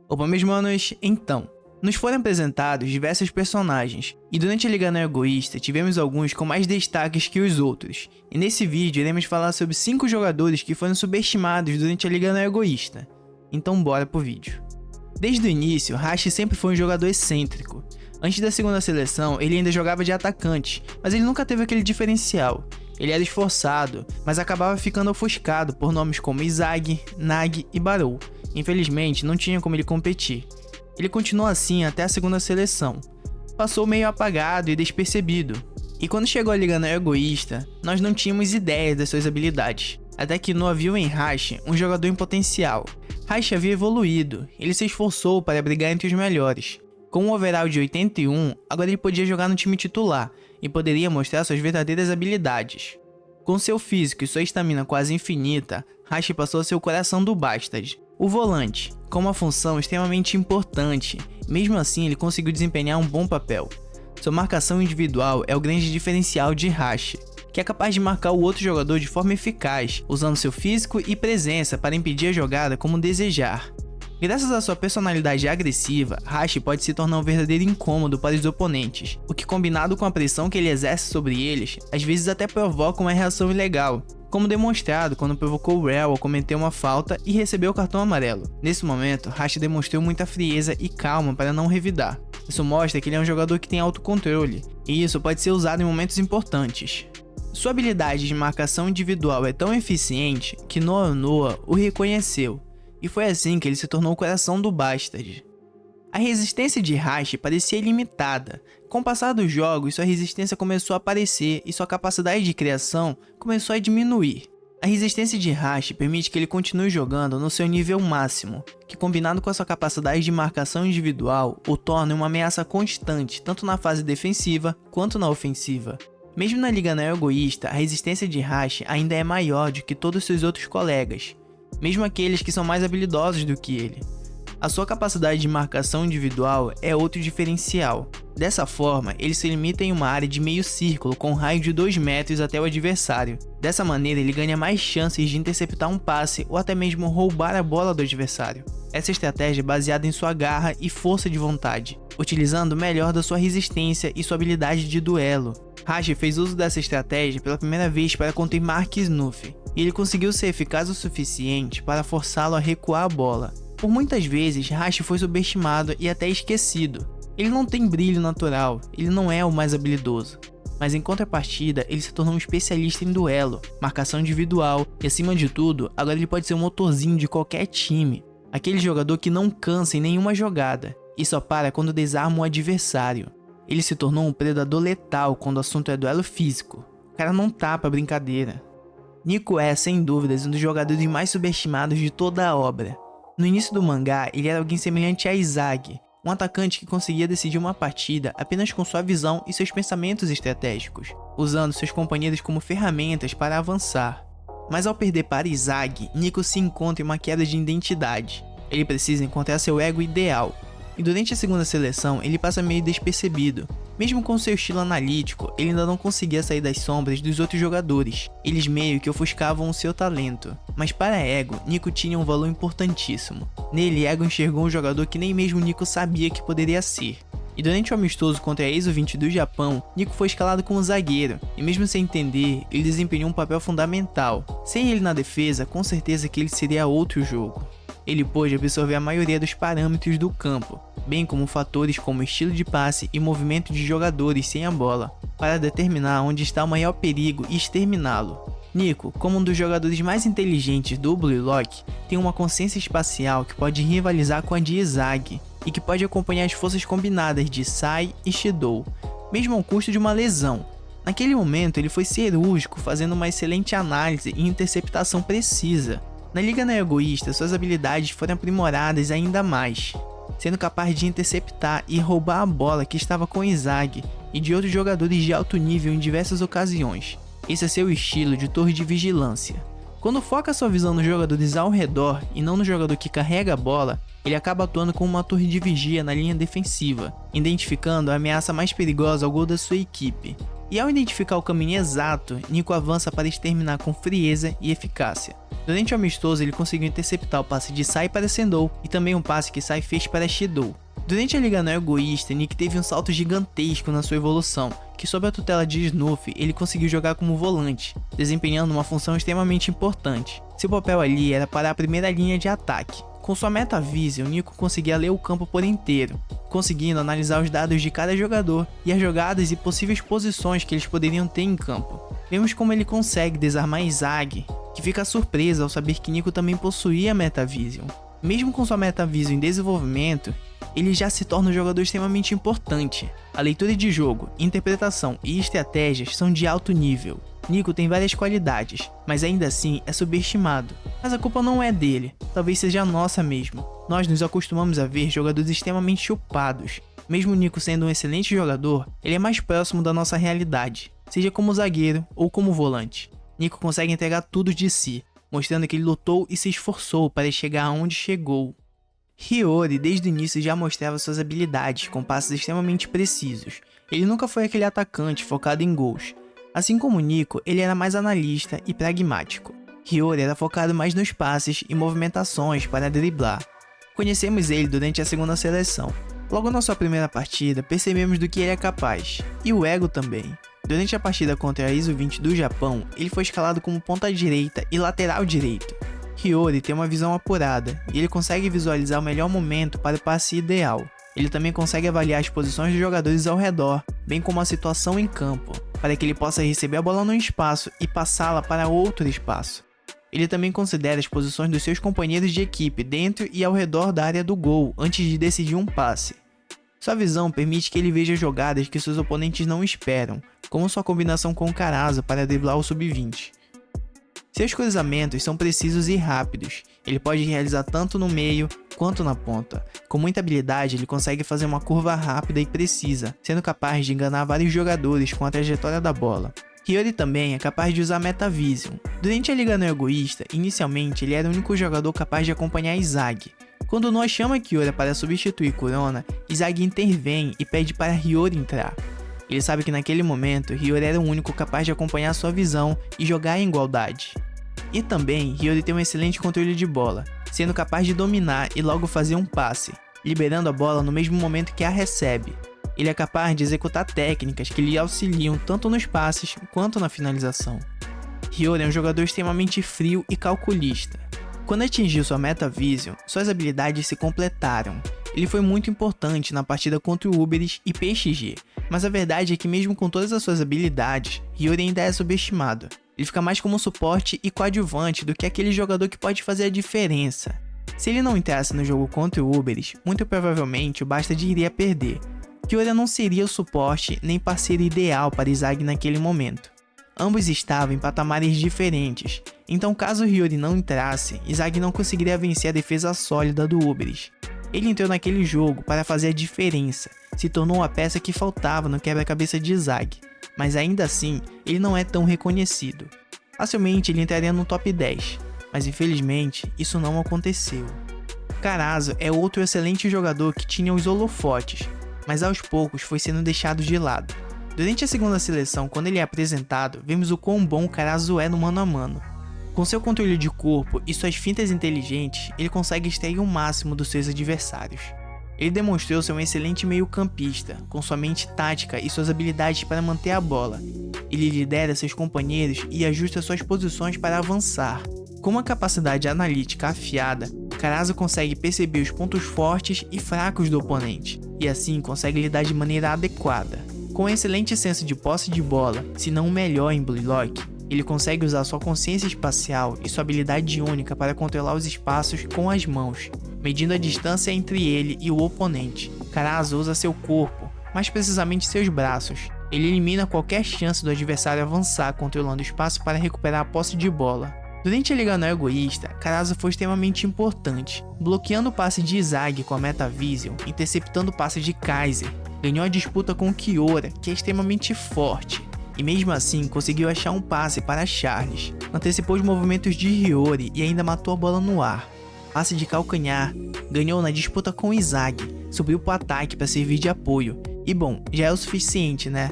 Opa, meus manos, então, nos foram apresentados diversos personagens, e durante a Liga Não Egoísta tivemos alguns com mais destaques que os outros, e nesse vídeo iremos falar sobre 5 jogadores que foram subestimados durante a Liga Não Egoísta. Então bora pro vídeo. Desde o início, Hashi sempre foi um jogador excêntrico. Antes da segunda seleção, ele ainda jogava de atacante, mas ele nunca teve aquele diferencial. Ele era esforçado, mas acabava ficando ofuscado por nomes como Izag, Nag e Barou. Infelizmente, não tinha como ele competir. Ele continuou assim até a segunda seleção. Passou meio apagado e despercebido. E quando chegou a Liga Não Egoísta, nós não tínhamos ideia das suas habilidades. Até que Noah viu em Hashi um jogador em potencial. Hashi havia evoluído, ele se esforçou para brigar entre os melhores. Com um overall de 81, agora ele podia jogar no time titular e poderia mostrar suas verdadeiras habilidades. Com seu físico e sua estamina quase infinita, Hashi passou a ser o coração do Bastard, o volante, com uma função extremamente importante. Mesmo assim, ele conseguiu desempenhar um bom papel. Sua marcação individual é o grande diferencial de Hashi, que é capaz de marcar o outro jogador de forma eficaz, usando seu físico e presença para impedir a jogada como desejar. Graças à sua personalidade agressiva, Hashi pode se tornar um verdadeiro incômodo para os oponentes, o que, combinado com a pressão que ele exerce sobre eles, às vezes até provoca uma reação ilegal, como demonstrado quando provocou o Rell ao cometer uma falta e recebeu o cartão amarelo. Nesse momento, Hashi demonstrou muita frieza e calma para não revidar. Isso mostra que ele é um jogador que tem autocontrole, e isso pode ser usado em momentos importantes. Sua habilidade de marcação individual é tão eficiente que Noah o reconheceu, e foi assim que ele se tornou o coração do Bastard. A resistência de Hashi parecia ilimitada. Com o passar dos jogos, sua resistência começou a aparecer e sua capacidade de criação começou a diminuir. A resistência de Hashi permite que ele continue jogando no seu nível máximo, que, combinado com a sua capacidade de marcação individual, o torna uma ameaça constante tanto na fase defensiva quanto na ofensiva. Mesmo na Liga Não Egoísta, a resistência de Hashi ainda é maior do que todos seus outros colegas, mesmo aqueles que são mais habilidosos do que ele. A sua capacidade de marcação individual é outro diferencial. Dessa forma, ele se limita em uma área de meio círculo com um raio de 2 metros até o adversário. Dessa maneira, ele ganha mais chances de interceptar um passe ou até mesmo roubar a bola do adversário. Essa estratégia é baseada em sua garra e força de vontade, utilizando o melhor da sua resistência e sua habilidade de duelo. Hashi fez uso dessa estratégia pela primeira vez para conter Mark Snuff, e ele conseguiu ser eficaz o suficiente para forçá-lo a recuar a bola. Por muitas vezes, Hashi foi subestimado e até esquecido. Ele não tem brilho natural, ele não é o mais habilidoso. Mas em contrapartida, ele se tornou um especialista em duelo, marcação individual e, acima de tudo, agora ele pode ser um motorzinho de qualquer time. Aquele jogador que não cansa em nenhuma jogada e só para quando desarma o adversário. Ele se tornou um predador letal quando o assunto é duelo físico. O cara não tá pra brincadeira. Nico é, sem dúvidas, um dos jogadores mais subestimados de toda a obra. No início do mangá, ele era alguém semelhante a Izag, um atacante que conseguia decidir uma partida apenas com sua visão e seus pensamentos estratégicos, usando seus companheiros como ferramentas para avançar. Mas ao perder para Izag, Nico se encontra em uma queda de identidade. Ele precisa encontrar seu ego ideal, e durante a segunda seleção ele passa meio despercebido. Mesmo com seu estilo analítico, ele ainda não conseguia sair das sombras dos outros jogadores. Eles meio que ofuscavam o seu talento. Mas para Ego, Nico tinha um valor importantíssimo. Nele, Ego enxergou um jogador que nem mesmo Nico sabia que poderia ser. E durante o amistoso contra a EXO-20 do Japão, Nico foi escalado como zagueiro, e mesmo sem entender, ele desempenhou um papel fundamental. Sem ele na defesa, com certeza que ele seria outro jogo. Ele pôde absorver a maioria dos parâmetros do campo, bem como fatores como estilo de passe e movimento de jogadores sem a bola, para determinar onde está o maior perigo e exterminá-lo. Nico, como um dos jogadores mais inteligentes do Blue Lock, tem uma consciência espacial que pode rivalizar com a de Izag, e que pode acompanhar as forças combinadas de Sai e Shidou, mesmo ao custo de uma lesão. Naquele momento ele foi cirúrgico, fazendo uma excelente análise e interceptação precisa. Na Liga Não Egoísta, suas habilidades foram aprimoradas ainda mais, sendo capaz de interceptar e roubar a bola que estava com Izag e de outros jogadores de alto nível em diversas ocasiões. Esse é seu estilo de torre de vigilância. Quando foca sua visão nos jogadores ao redor e não no jogador que carrega a bola, ele acaba atuando como uma torre de vigia na linha defensiva, identificando a ameaça mais perigosa ao gol da sua equipe. E ao identificar o caminho exato, Nico avança para exterminar com frieza e eficácia. Durante o amistoso ele conseguiu interceptar o passe de Sai para Sendou e também um passe que Sai fez para Shidou. Durante a Liga Não Egoísta, Nick teve um salto gigantesco na sua evolução, que sob a tutela de Snoof ele conseguiu jogar como volante, desempenhando uma função extremamente importante. Seu papel ali era parar a primeira linha de ataque. Com sua Metavision, Nico conseguia ler o campo por inteiro, conseguindo analisar os dados de cada jogador e as jogadas e possíveis posições que eles poderiam ter em campo. Vemos como ele consegue desarmar Izag, que fica surpresa ao saber que Nico também possuía Metavision. Mesmo com sua Metavision em desenvolvimento, ele já se torna um jogador extremamente importante. A leitura de jogo, interpretação e estratégias são de alto nível. Nico tem várias qualidades, mas ainda assim é subestimado. Mas a culpa não é dele, talvez seja nossa mesmo. Nós nos acostumamos a ver jogadores extremamente chupados. Mesmo Nico sendo um excelente jogador, ele é mais próximo da nossa realidade, seja como zagueiro ou como volante. Nico consegue entregar tudo de si, mostrando que ele lutou e se esforçou para chegar aonde chegou. Hiyori desde o início já mostrava suas habilidades com passes extremamente precisos. Ele nunca foi aquele atacante focado em gols. Assim como Nico, ele era mais analista e pragmático. Hiyori era focado mais nos passes e movimentações para driblar. Conhecemos ele durante a segunda seleção. Logo na sua primeira partida, percebemos do que ele é capaz, e o ego também. Durante a partida contra a ISO 20 do Japão, ele foi escalado como ponta direita e lateral direito. Hiyori tem uma visão apurada, e ele consegue visualizar o melhor momento para o passe ideal. Ele também consegue avaliar as posições dos jogadores ao redor, bem como a situação em campo, para que ele possa receber a bola num espaço e passá-la para outro espaço. Ele também considera as posições dos seus companheiros de equipe dentro e ao redor da área do gol antes de decidir um passe. Sua visão permite que ele veja jogadas que seus oponentes não esperam, como sua combinação com o Carazo para driblar o sub-20. Seus cruzamentos são precisos e rápidos, ele pode realizar tanto no meio quanto na ponta. Com muita habilidade, ele consegue fazer uma curva rápida e precisa, sendo capaz de enganar vários jogadores com a trajetória da bola. Hiyori também é capaz de usar Metavision. Durante a Liga Não Egoísta, inicialmente ele era o único jogador capaz de acompanhar Izag. Quando Noah chama Kiora para substituir Kurona, Izag intervém e pede para Hiyori entrar. Ele sabe que naquele momento, Hiyori era o único capaz de acompanhar sua visão e jogar em igualdade. E também, Hiyori tem um excelente controle de bola, sendo capaz de dominar e logo fazer um passe, liberando a bola no mesmo momento que a recebe. Ele é capaz de executar técnicas que lhe auxiliam tanto nos passes quanto na finalização. Hiyori é um jogador extremamente frio e calculista. Quando atingiu sua Metavision, suas habilidades se completaram. Ele foi muito importante na partida contra o Uberis e PSG, mas a verdade é que mesmo com todas as suas habilidades, Hiyori ainda é subestimado. Ele fica mais como suporte e coadjuvante do que aquele jogador que pode fazer a diferença. Se ele não entrasse no jogo contra o Uberis, muito provavelmente o Bastard iria perder. Hiyori não seria o suporte nem parceiro ideal para Izag naquele momento. Ambos estavam em patamares diferentes, então caso Hiyori não entrasse, Izag não conseguiria vencer a defesa sólida do Uberis. Ele entrou naquele jogo para fazer a diferença, se tornou a peça que faltava no quebra-cabeça de Izag, mas ainda assim, ele não é tão reconhecido. Facilmente ele entraria no top 10, mas infelizmente isso não aconteceu. Carazo é outro excelente jogador que tinha os holofotes, mas aos poucos foi sendo deixado de lado. Durante a segunda seleção, quando ele é apresentado, vemos o quão bom o Carazo é no mano a mano. Com seu controle de corpo e suas fintas inteligentes, ele consegue extrair o máximo dos seus adversários. Ele demonstrou ser um excelente meio-campista, com sua mente tática e suas habilidades para manter a bola. Ele lidera seus companheiros e ajusta suas posições para avançar. Com uma capacidade analítica afiada, Carazo consegue perceber os pontos fortes e fracos do oponente, e assim consegue lidar de maneira adequada. Com um excelente senso de posse de bola, se não o melhor em Blue Lock, ele consegue usar sua consciência espacial e sua habilidade única para controlar os espaços com as mãos, medindo a distância entre ele e o oponente. Carazo usa seu corpo, mais precisamente seus braços. Ele elimina qualquer chance do adversário avançar controlando o espaço para recuperar a posse de bola. Durante a Liga Não Egoísta, Carazo foi extremamente importante, bloqueando o passe de Izag com a Metavision, interceptando o passe de Kaiser, ganhou a disputa com Kiora, que é extremamente forte, e mesmo assim conseguiu achar um passe para Charles, antecipou os movimentos de Hiyori e ainda matou a bola no ar. Passe de calcanhar, ganhou na disputa com Izag, subiu para o ataque para servir de apoio, e bom, já é o suficiente, né?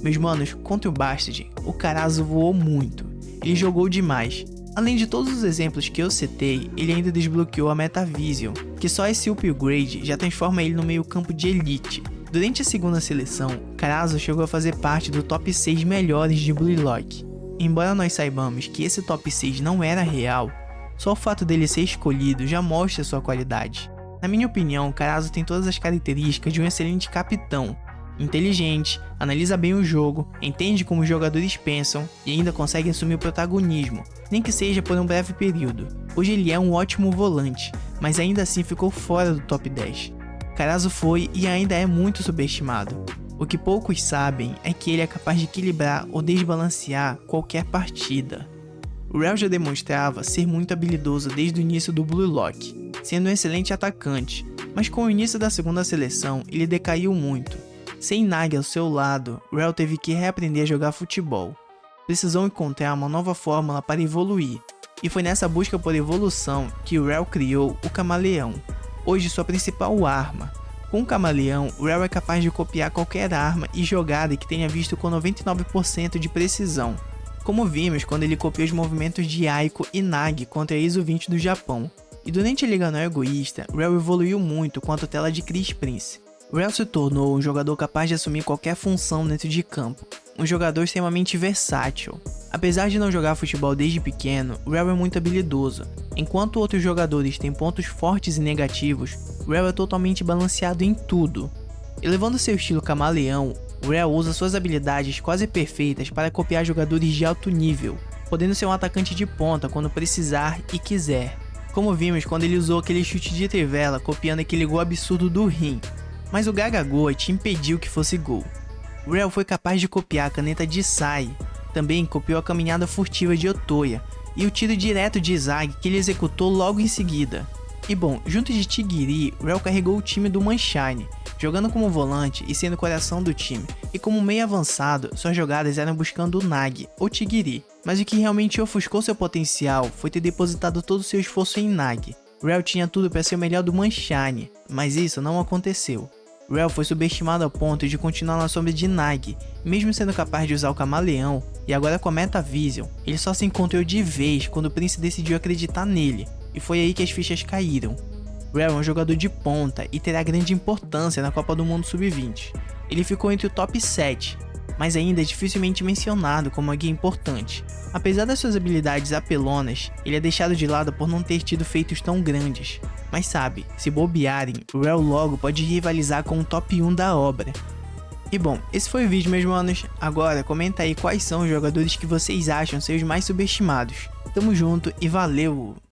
Meus manos, contra o Bastard, o Carazo voou muito. Ele jogou demais. Além de todos os exemplos que eu citei, ele ainda desbloqueou a Metavision, que só esse upgrade já transforma ele no meio campo de elite. Durante a segunda seleção, Carazo chegou a fazer parte do top 6 melhores de Blue Lock. Embora nós saibamos que esse top 6 não era real, só o fato dele ser escolhido já mostra sua qualidade. Na minha opinião, Carazo tem todas as características de um excelente capitão. Inteligente, analisa bem o jogo, entende como os jogadores pensam e ainda consegue assumir o protagonismo, nem que seja por um breve período. Hoje ele é um ótimo volante, mas ainda assim ficou fora do top 10. Carazo foi e ainda é muito subestimado. O que poucos sabem é que ele é capaz de equilibrar ou desbalancear qualquer partida. O Rell já demonstrava ser muito habilidoso desde o início do Blue Lock, sendo um excelente atacante, mas com o início da segunda seleção ele decaiu muito. Sem Nagi ao seu lado, Rell teve que reaprender a jogar futebol. Precisou encontrar uma nova fórmula para evoluir, e foi nessa busca por evolução que o Rell criou o Camaleão, hoje sua principal arma. Com o Camaleão, o Rell é capaz de copiar qualquer arma e jogada que tenha visto com 99% de precisão, como vimos quando ele copiou os movimentos de Aiko e Nagi contra a ISO 20 do Japão. E durante a Liga Não Egoísta, Rell evoluiu muito quanto a tela de Chris Prince. Rell se tornou um jogador capaz de assumir qualquer função dentro de campo, um jogador extremamente versátil. Apesar de não jogar futebol desde pequeno, Rell é muito habilidoso. Enquanto outros jogadores têm pontos fortes e negativos, Rell é totalmente balanceado em tudo. Elevando seu estilo camaleão, Rell usa suas habilidades quase perfeitas para copiar jogadores de alto nível, podendo ser um atacante de ponta quando precisar e quiser. Como vimos quando ele usou aquele chute de trivela copiando aquele gol absurdo do Rim. Mas o Gagagoat impediu que fosse gol. Rell foi capaz de copiar a caneta de Sai, também copiou a caminhada furtiva de Otoya e o tiro direto de Zag que ele executou logo em seguida. E bom, junto de Tigiri, Rell carregou o time do Manshine, jogando como volante e sendo o coração do time, e como meio avançado, suas jogadas eram buscando o Nagi ou Tigiri, mas o que realmente ofuscou seu potencial foi ter depositado todo o seu esforço em Nagi. Rell tinha tudo para ser o melhor do Manshine, mas isso não aconteceu. Rell foi subestimado ao ponto de continuar na sombra de Nagi, mesmo sendo capaz de usar o Camaleão, e agora com a Metavision, ele só se encontrou de vez quando o Prince decidiu acreditar nele, e foi aí que as fichas caíram. Rell é um jogador de ponta e terá grande importância na Copa do Mundo Sub-20. Ele ficou entre o top 7, mas ainda é dificilmente mencionado como alguém importante. Apesar das suas habilidades apelonas, ele é deixado de lado por não ter tido feitos tão grandes. Mas sabe, se bobearem, o Rell logo pode rivalizar com o top 1 da obra. E bom, esse foi o vídeo, meus manos. Agora comenta aí quais são os jogadores que vocês acham ser os mais subestimados. Tamo junto e valeu!